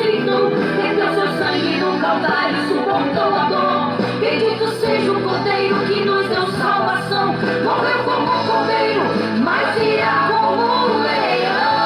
aceitou, verteu seu sangue no Calvário, suportou a dor. Bendito seja o Cordeiro que nos deu salvação. Morreu como um cordeiro, mas irá como um leão.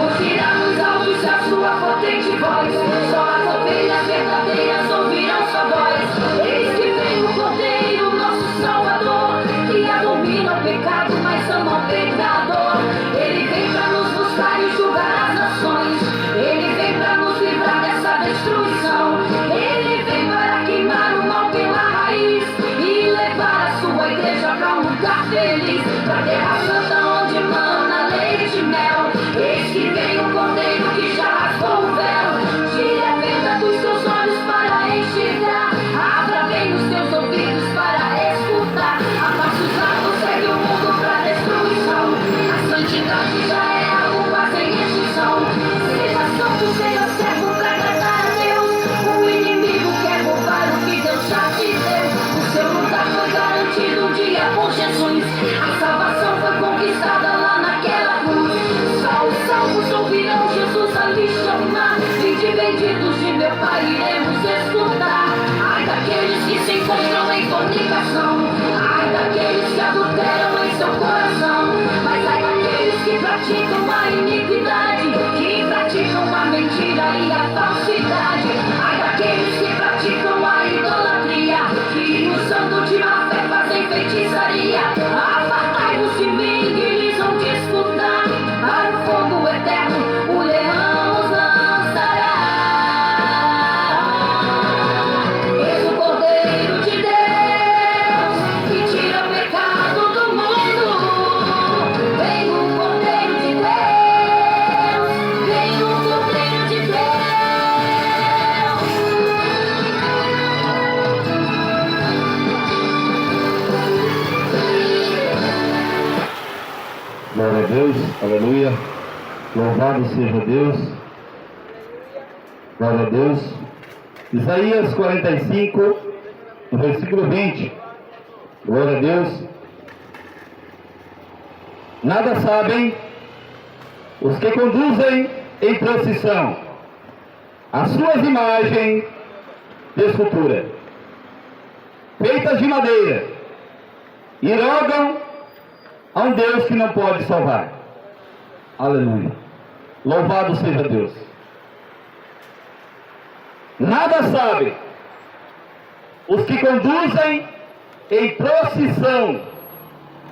Ouvirá nos altos a sua potente voz. Só as ovelhas verdadeiras ouvirão sua voz. Eis que vem o Cordeiro, nosso Salvador, que abomina o pecado, mas ama o pecador. Ele vem para nos buscar e julgar as nações. Ele vem para nos livrar dessa destruição. Ele vem para queimar o mal pela raiz e levar a sua igreja para um lugar feliz, para a terra santa onde mana leite e mel. Eis que vem o Cordeiro que já rasgou o véu. Tire a venda dos seus olhos para enxergar. Abra bem os teus ouvidos para escutar. A passos largos segue o mundo para destruição. A santidade já é algo quase em extinção. Seja santo, seja servo para agradar a Deus. O inimigo quer roubar o que Deus já te deu. O seu lugar foi garantido um dia por Jesus. A salvação foi conquistada lá naquela cruz. Só os salvos ouvirão Jesus ali chamar. Vinde benditos de meu Pai, iremos escutar. Ai daqueles que se encontram em fornicação. Ai daqueles que adulteram em seu coração. Mas ai daqueles que praticam a iniquidade, que praticam a mentira e a falsidade. Ai daqueles que praticam a idolatria, que usando de má fé fazem feitiçaria. Apartai-vos de mim, que lhes vão te escutar. Para o fogo eterno o leão os lançará. Eis o Cordeiro de Deus, que tira o pecado do mundo. Vem o Cordeiro de Deus, vem o Cordeiro de Deus. Glória a Deus, aleluia, louvado seja Deus, glória a Deus. Isaías 45, no versículo 20, glória a Deus. Nada sabem os que conduzem em procissão as suas imagens de escultura, feitas de madeira, e rogam a um Deus que não pode salvar. Aleluia. Louvado seja Deus. Nada sabem os que conduzem em procissão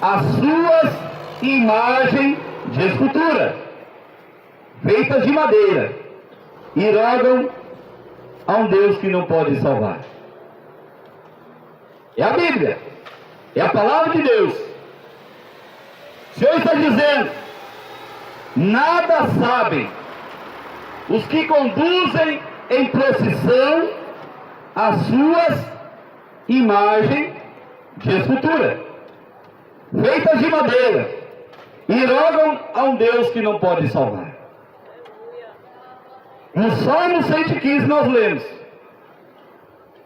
as suas imagens de escultura, feitas de madeira, e rogam a um Deus que não pode salvar. É a Bíblia, é a palavra de Deus. O Senhor está dizendo: nada sabem os que conduzem em procissão as suas imagens de escultura, feitas de madeira, e rogam a um Deus que não pode salvar. No Salmo 115 nós lemos: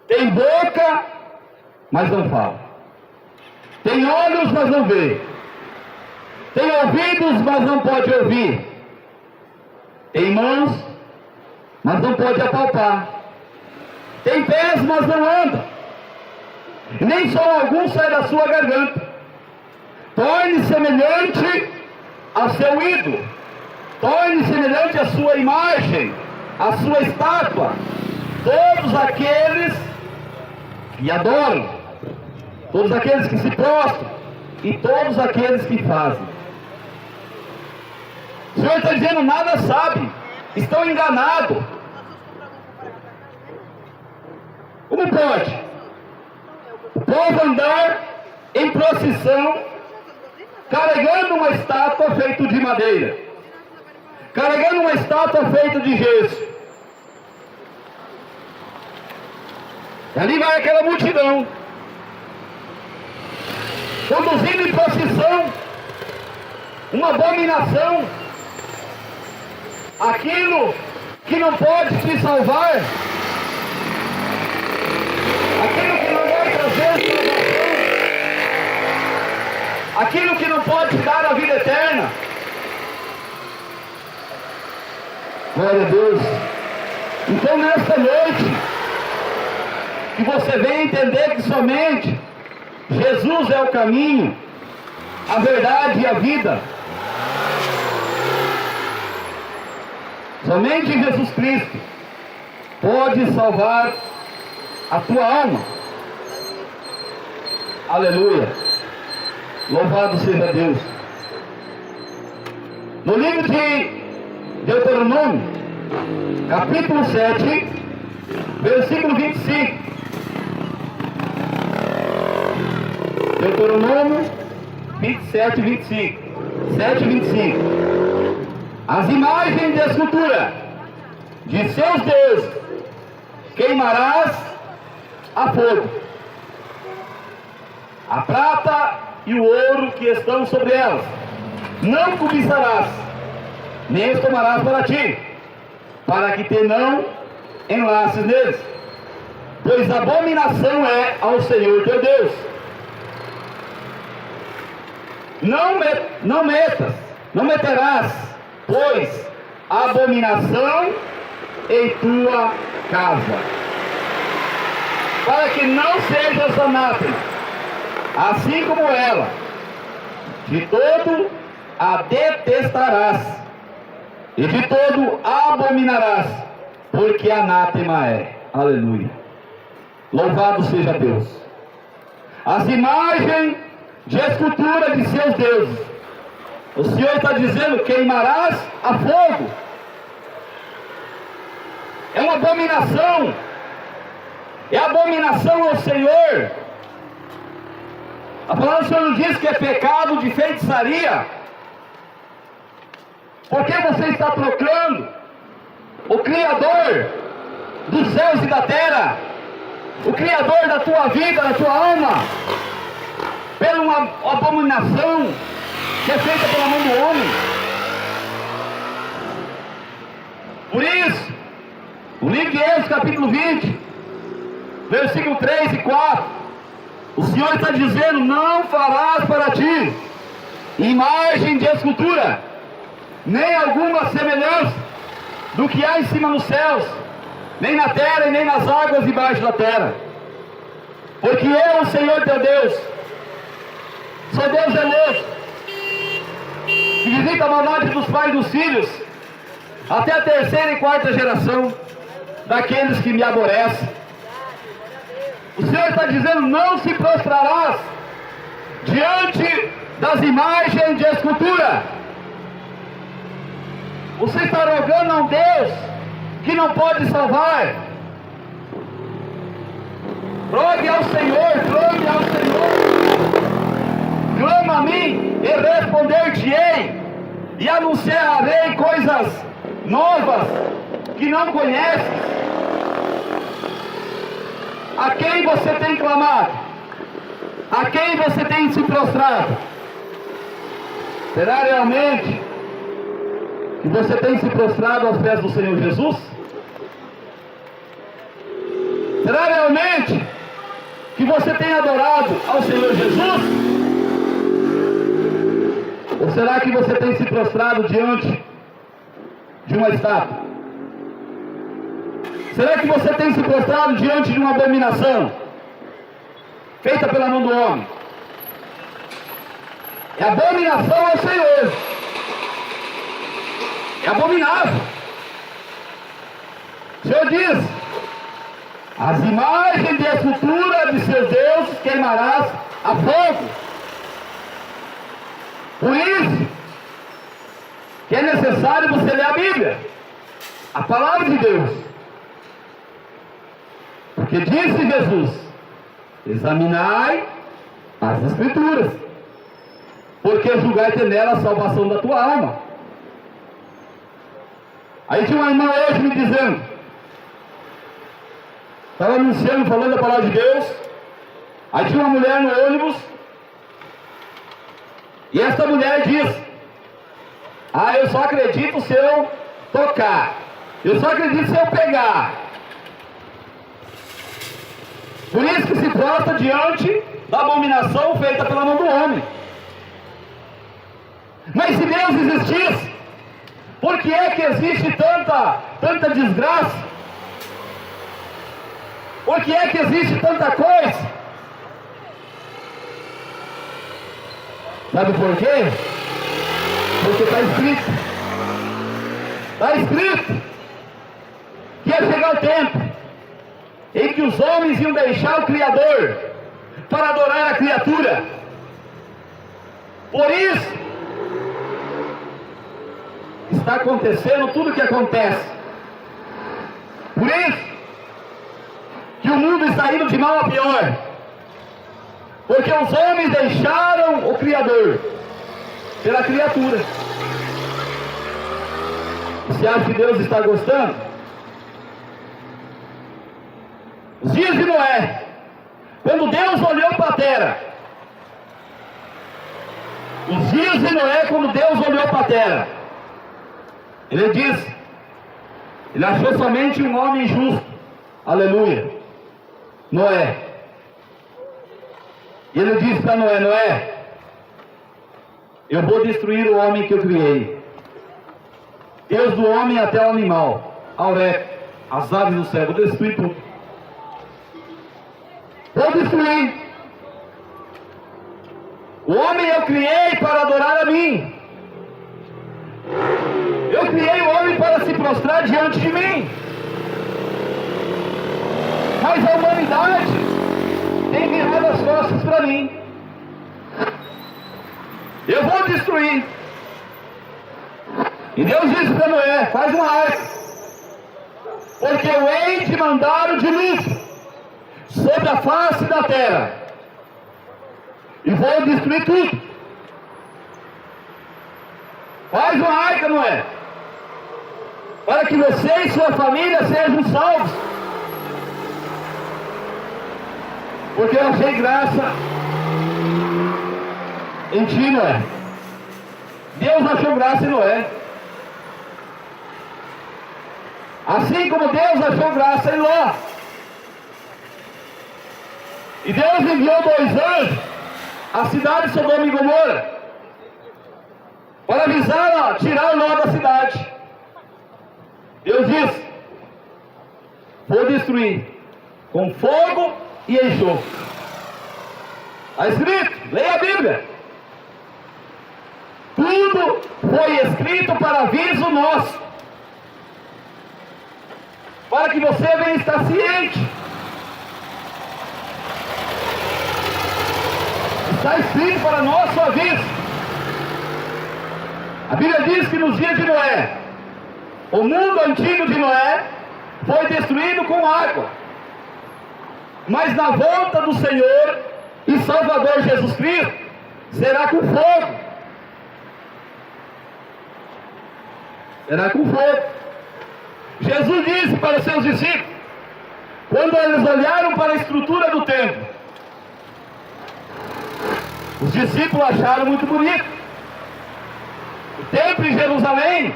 tem boca, mas não fala; tem olhos, mas não vê; tem ouvidos, mas não pode ouvir; tem mãos, mas não pode apalpar; tem pés, mas não anda; nem som algum sai da sua garganta. Torne semelhante a seu ídolo, torne semelhante a sua imagem, a sua estátua, todos aqueles que adoram, todos aqueles que se prostram e todos aqueles que fazem. O Senhor está dizendo: nada sabe, estão enganados. Como pode o povo andar em procissão carregando uma estátua feita de madeira, carregando uma estátua feita de gesso? E ali vai aquela multidão, conduzindo em procissão uma abominação, aquilo que não pode te salvar, aquilo que não vai trazer salvação, aquilo que não pode te dar a vida eterna. Glória a Deus. Então nesta noite, que você venha entender que somente Jesus é o caminho, a verdade e a vida. Somente Jesus Cristo pode salvar a tua alma. Aleluia. Louvado seja Deus. No livro de Deuteronômio, capítulo 7, versículo 25. Deuteronômio 27, 25. 7, 25. As imagens de escultura de seus deuses queimarás a fogo. A prata e o ouro que estão sobre elas não cobiçarás, nem os tomarás para ti, para que te não enlaces neles, pois abominação é ao Senhor teu Deus. Não meterás, pois, abominação em tua casa, para que não sejas anátema, assim como ela, de todo a detestarás, e de todo abominarás, porque anátema é. Aleluia. Louvado seja Deus. As imagens de escultura de seus deuses, o Senhor está dizendo: queimarás a fogo. É uma abominação. É abominação ao Senhor. A palavra do Senhor nos diz que é pecado de feitiçaria, porque você está trocando o Criador dos céus e da terra, o Criador da tua vida, da tua alma, pela uma abominação que é feita pela mão do homem. Por isso, o livro de Êxodo, capítulo 20, versículo 3 e 4, o Senhor está dizendo: não farás para ti imagem de escultura, nem alguma semelhança do que há em cima nos céus, nem na terra e nem nas águas debaixo da terra, porque eu, o Senhor teu Deus, sou Deus zeloso, que visita a maldade dos pais e dos filhos, até a terceira e quarta geração daqueles que me aborrecem. O Senhor está dizendo: não se prostrarás diante das imagens de escultura. Você está rogando a um Deus que não pode salvar. Rogue ao Senhor, clame ao Senhor. Clama a mim e responder-te-ei, e anunciarei coisas novas que não conheces. A quem você tem clamado? A quem você tem se prostrado? Será realmente que você tem se prostrado aos pés do Senhor Jesus? Será realmente que você tem adorado ao Senhor Jesus? Ou será que você tem se prostrado diante de uma estátua? Será que você tem se prostrado diante de uma abominação feita pela mão do homem? É abominação ao Senhor. É abominável. O Senhor diz: as imagens de escultura de seus deuses queimarás a fogo. Por isso que é necessário você ler a Bíblia, a palavra de Deus. Porque disse Jesus: examinai as Escrituras, porque julgai ter nela a salvação da tua alma. Aí tinha uma irmã hoje me dizendo, estava anunciando, falando a palavra de Deus. Aí tinha uma mulher no ônibus, e essa mulher diz: ah, eu só acredito se eu tocar, eu só acredito se eu pegar. Por isso que se prostra diante da abominação feita pela mão do homem. Mas se Deus existisse, Por que é que existe tanta desgraça? Por que é que existe tanta coisa? Sabe por quê? Porque está escrito. Está escrito que ia chegar o tempo em que os homens iam deixar o Criador para adorar a criatura. Por isso está acontecendo tudo o que acontece. Por isso que o mundo está indo de mal a pior, porque os homens deixaram o Criador pela criatura. Você acha que Deus está gostando? Os dias de Noé, quando Deus olhou para a terra, os dias de Noé, quando Deus olhou para a terra, Ele disse, Ele achou somente um homem justo, aleluia, Noé. E Ele disse para Noé, Noé, eu vou destruir o homem que eu criei, Deus do homem até o animal, Auré, as aves do céu, vou destruir tudo. Vou destruir. O homem eu criei para adorar a mim. Eu criei o homem para se prostrar diante de mim. Mas a humanidade tem virado as costas para mim. Eu vou destruir. E Deus disse para Noé, faz uma arca, porque eu hei de mandar o dilúvio sobre a face da terra, e vou destruir tudo. Faz uma arca, Noé, para que você e sua família sejam salvos, porque eu achei graça em ti, Noé. Deus achou graça em Noé, assim como Deus achou graça em Ló. E Deus enviou 2 anjos à cidade de Sodoma e Gomorra para avisar, tirar Ló da cidade. Deus disse, vou destruir com fogo e enxofre. Está escrito, leia a Bíblia. Tudo foi escrito para aviso nosso, para que você venha estar ciente. Está escrito para nosso aviso. A Bíblia diz que nos dias de Noé, o mundo antigo de Noé foi destruído com água, mas na volta do Senhor e Salvador Jesus Cristo será com fogo. Será com fogo. Jesus disse para os seus discípulos, quando eles olharam para a estrutura do templo, os discípulos acharam muito bonito o templo em Jerusalém,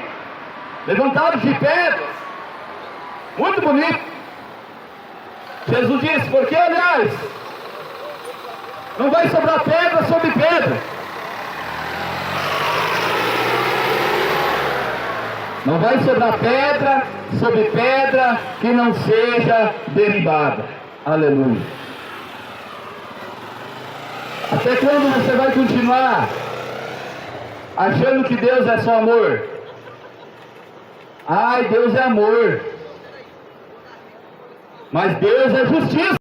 levantado de pedras, muito bonito. Jesus disse, porque aliás, não vai sobrar pedra sobre pedra, não vai sobrar pedra sobre pedra que não seja derribada. Aleluia. Até quando você vai continuar achando que Deus é só amor? Ai, Deus é amor, mas Deus é justiça.